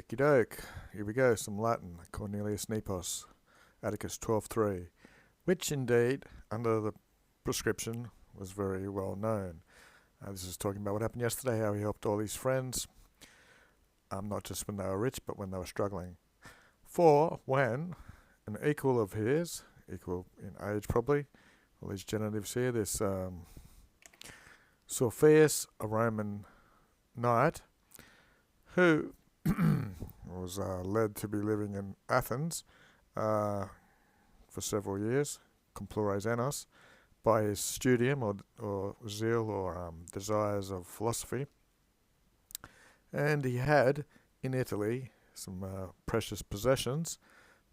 Okie doke. Here we go. Some Latin. Cornelius Nepos, Atticus 12:3, which indeed, under the prescription, was very well known. This is talking about what happened yesterday, how he helped all his friends, not just when they were rich, but when they were struggling. For when an equal of his, equal in age probably, all these genitives here, this Sorpheus, a Roman knight, who was led to be living in Athens for several years, complures annos, by his studium or zeal or desires of philosophy. And he had in Italy some precious possessions.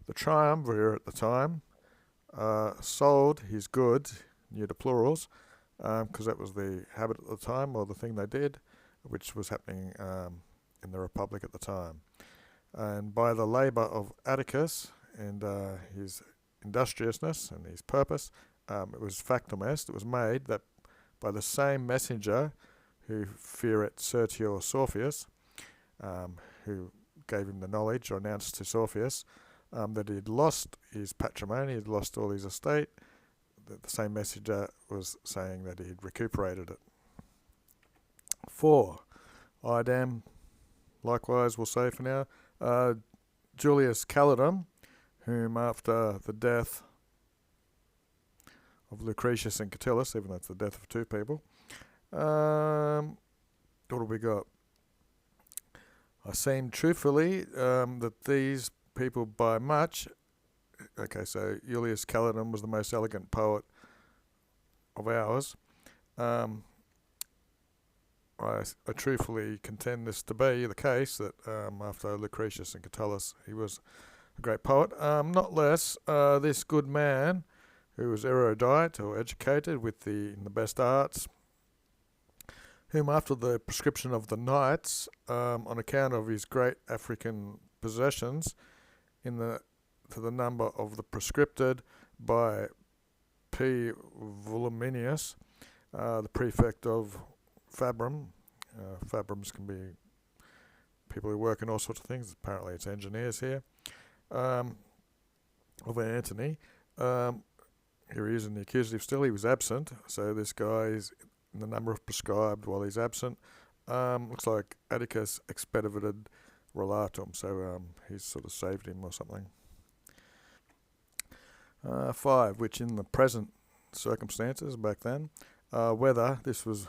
The triumvir at the time sold his goods, near the plurals, because that was the habit at the time, or the thing they did, which was happening in the Republic at the time. And by the labour of Atticus and his industriousness and his purpose, it was factum est, it was made that by the same messenger who fieret certior Sorpheus, who gave him the knowledge or announced to Sorpheus that he'd lost his patrimony, he'd lost all his estate, that the same messenger was saying that he'd recuperated it. 4. Idem, likewise we'll say for now, Julius Calidum, whom after the death of Lucretius and Catillus, even though it's the death of two people, what have we got? I seem truthfully that these people by much, okay, so Julius Calidum was the most elegant poet of ours. I truthfully contend this to be the case, that after Lucretius and Catullus he was a great poet. Not less this good man, who was erudite or educated in the best arts, whom after the prescription of the knights, on account of his great African possessions, to the number of the prescripted by P. Voluminius, the prefect of Fabrum. Fabrums can be people who work in all sorts of things. Apparently it's engineers here. Of Antony. Here he is in the accusative still. He was absent, so this guy is in the number of prescribed while he's absent. Looks like Atticus expedited relatum, so he's sort of saved him or something. 5, which in the present circumstances back then, whether this was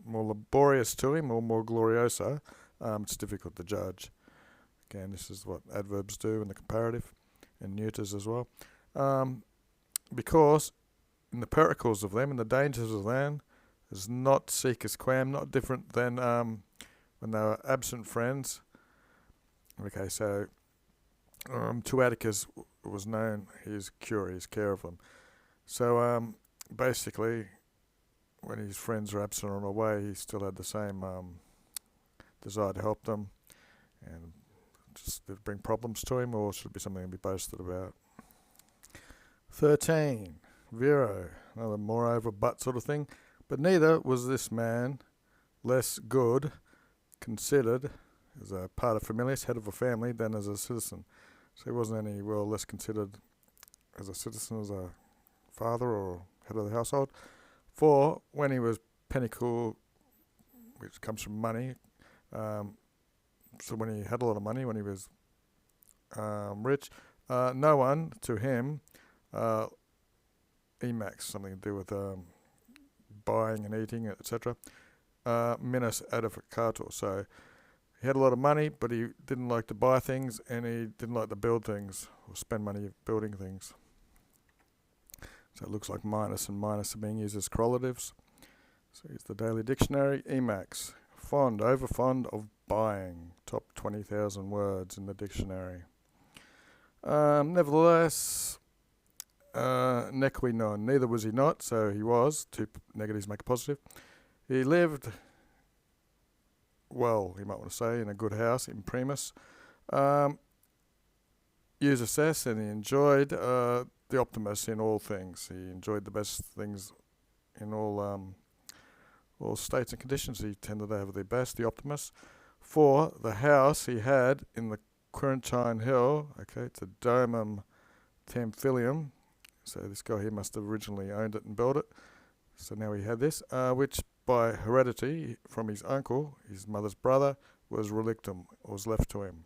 more laborious to him or more glorioso, it's difficult to judge. Again, this is what adverbs do in the comparative, and neuters as well. Because in the pericles of them, in the dangers of them, is not secus quam, not different than when they were absent friends. Okay, so to Atticus was known his cure, his care of them. So basically, when his friends were absent or away, he still had the same desire to help them, and just did it bring problems to him, or should it be something to be boasted about? 13. Vero, another moreover but sort of thing. But neither was this man less good considered as a part of familias, head of a family, than as a citizen. So he wasn't any less considered as a citizen, as a father or head of the household. For when he was penicle, which comes from money, so when he had a lot of money, when he was rich, no one to him, emax, something to do with buying and eating, etc., minus edificator. So he had a lot of money, but he didn't like to buy things, and he didn't like to build things or spend money building things. So it looks like minus and minus are being used as correlatives. So here's the Daily Dictionary. Emax, fond, over fond of buying. Top 20,000 words in the dictionary. Nevertheless, nequi non, neither was he not, so he was. Two negatives make a positive. He lived well, you might want to say, in a good house, in primis. Usus est, and he enjoyed the optimus in all things. He enjoyed the best things in all states and conditions. He tended to have the best, the optimus. 4, the house he had in the Querentine Hill, okay, it's a domum Tamphilium, so this guy here must have originally owned it and built it, so now he had this, which by heredity from his uncle, his mother's brother, was relictum, was left to him.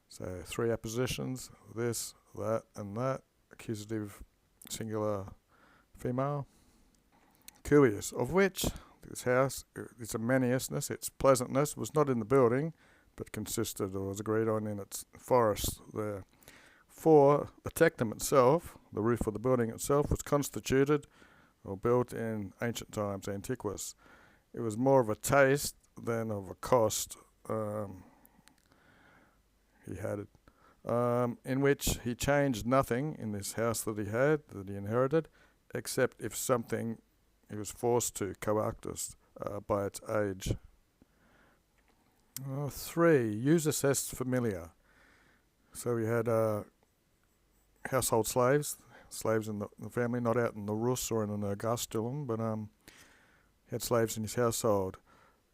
So 3 appositions, this, that, and that, accusative singular female. Cuius, of which this house, its ameniousness, its pleasantness, was not in the building, but consisted, or was agreed on, in its forest there. 4, the tectum itself, the roof of the building itself, was constituted or built in ancient times, antiquus. It was more of a taste than of a cost. He had it, in which he changed nothing in this house that he inherited, except if something he was forced to coactus by its age. 3, usus est familia. So we had household slaves in the family, not out in the rus or in an ergastulum, but he had slaves in his household.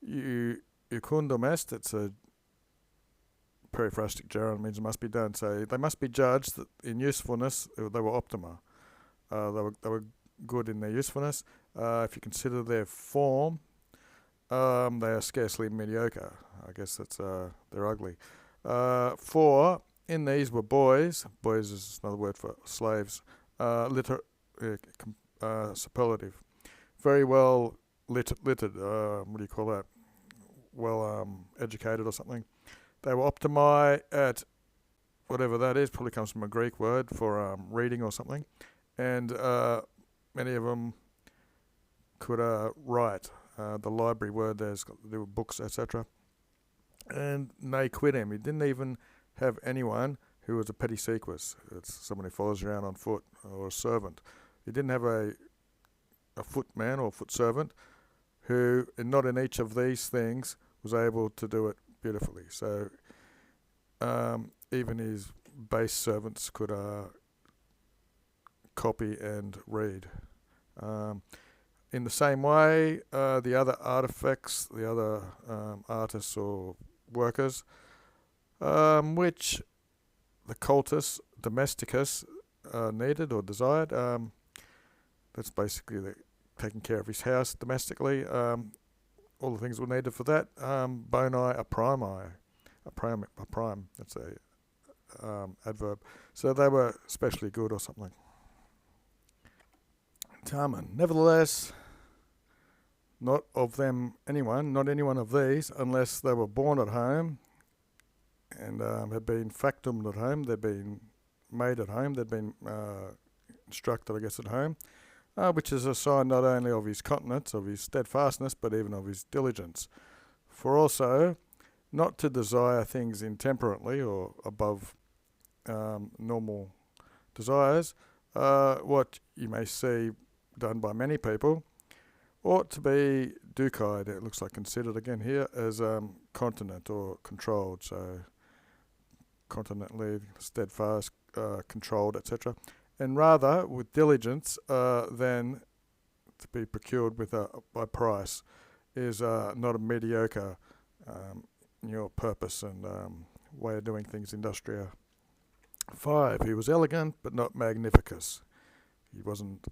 Iucundum est, it's a periphrastic gerund, means it must be done. So they must be judged that in usefulness, they were optima. They were good in their usefulness. If you consider their form, they are scarcely mediocre. I guess that's they're ugly. 4, in these were boys. Boys is another word for slaves. Superlative. Very well littered. What do you call that? Well educated or something. They were optimi at whatever that is. Probably comes from a Greek word for reading or something. And many of them could write. The library word, there were books, etc. And ne quidem, he didn't even have anyone who was a petty sequus. It's someone who follows around on foot, or a servant. He didn't have a footman or foot servant who, and not in each of these things, was able to do it beautifully. So even his base servants could copy and read. In the same way, the other artifacts, the other artists or workers, which the cultus domesticus needed or desired, that's basically taking care of his house domestically. All the things were needed for that. Boni a prime, that's a adverb. So they were especially good or something. Tamen. Nevertheless, not any one of these, unless they were born at home and had been factumed at home, they'd been made at home, they'd been instructed, I guess, at home, which is a sign not only of his continence, of his steadfastness, but even of his diligence. For also, not to desire things intemperately or above normal desires, what you may see done by many people, ought to be ducide. It looks like considered again here as continent or controlled. So continently, steadfast, controlled, etc. And rather with diligence than to be procured with by price is not a mediocre in your purpose and way of doing things, industria. 5, he was elegant but not magnificus. He wasn't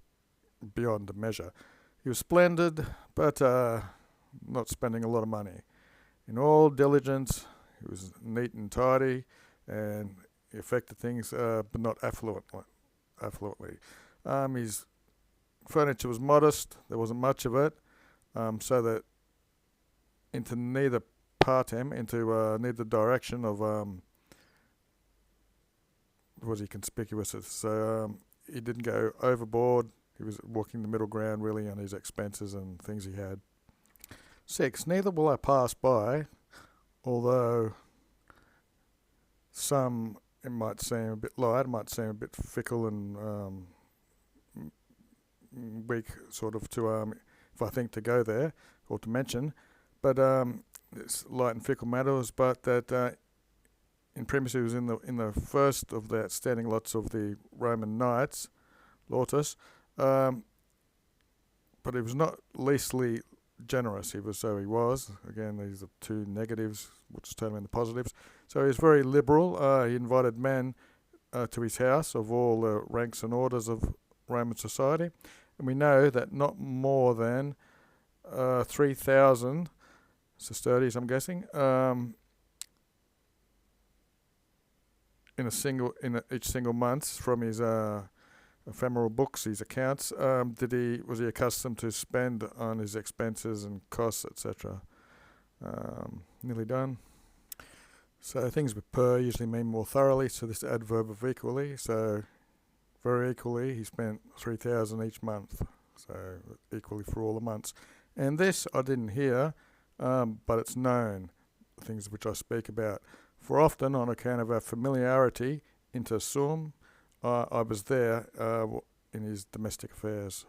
beyond measure. He was splendid, but not spending a lot of money. In all diligence, he was neat and tidy, and he affected things, but not affluently. His furniture was modest. There wasn't much of it, so that into neither partem, into neither direction of was he conspicuous. So he didn't go overboard. He was walking the middle ground really on his expenses and things he had. 6, neither will I pass by, although some it might seem a bit light, it might seem a bit fickle and weak, sort of, to if I think to go there or to mention, but it's light and fickle matters. But that in primacy was in the first of the outstanding lots of the Roman knights, Lautus. But it was not leastly generous. He was again, these are two negatives, which determine the positives. So he was very liberal. He invited men to his house of all the ranks and orders of Roman society, and we know that not more than 3,000 sesterces, I'm guessing, each single month from his ephemeral books, his accounts, was he accustomed to spend on his expenses and costs, etc. Nearly done. So things with per usually mean more thoroughly, so this adverb of equally, so very equally he spent 3,000 each month, so equally for all the months. And this I didn't hear, but it's known, things which I speak about. For often, on account of our familiarity inter sum, I was there in his domestic affairs.